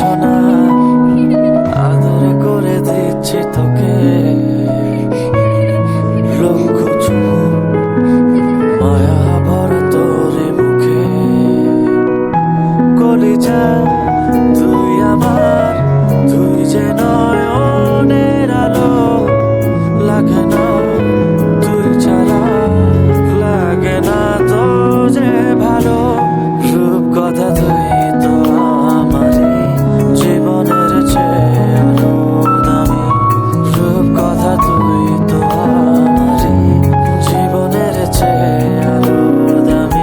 সোনা, আদর করে দিচ্ছি তোকে লক্ষ চুমু, মায়া ভরা তোর মুখে। কলিজা তুই আমার, তুই যে নয়নের আলো, লাগে না তুই ছাড়া, লাগে না তো যে ভালো। রূপকথা তুই তো আমারই জীবনের চেয়ে আরো দামি, রূপকথা তুই তো আমারই জীবনের চেয়ে আরো দামি।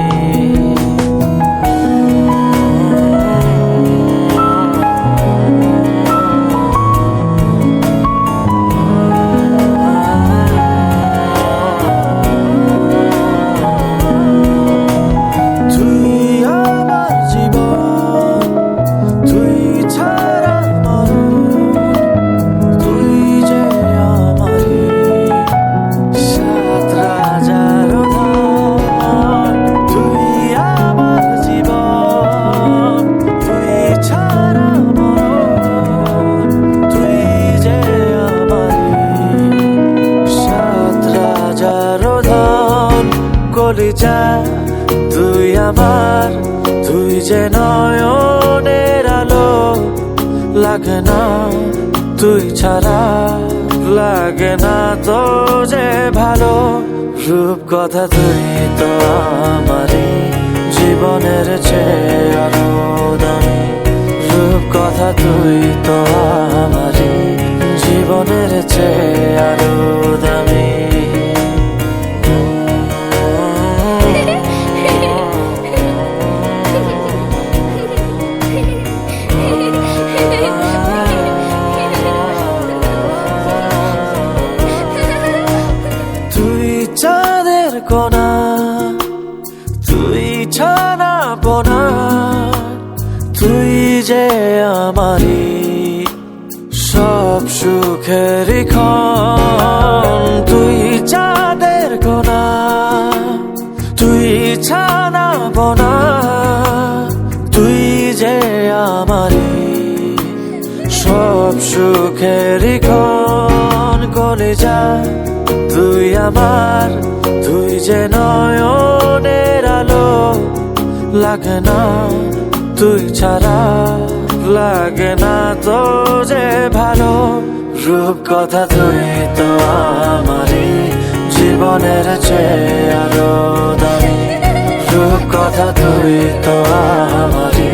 কলিজা তুই আমার, তুই যে নয়নের আলো, লাগে না তুই ছাড়া, লাগে না তো যে ভালো। রূপকথা তুই তো আমারই জীবনের চেয়ে আরো দামি, রূপকথা তুই তো আমারই জীবনের চেয়ে আরো দামি। চাঁদের কোনা, তুই ছানা পোনা, তুই যে আমারই সব সুখের ক্ষণ। তুই চাঁদের কোনা, তুই ছানা পোনা, তুই যে আমারই সব সুখের ক্ষণ। কলিজা তুই আমার, তুই যে নয়নের আলো, লাগে না তুই ছাড়া, লাগে না তো যে ভালো। রূপকথা তুই তো আমারই জীবনের চেয়ে আরো দামি, রূপকথা তুই তো আমারই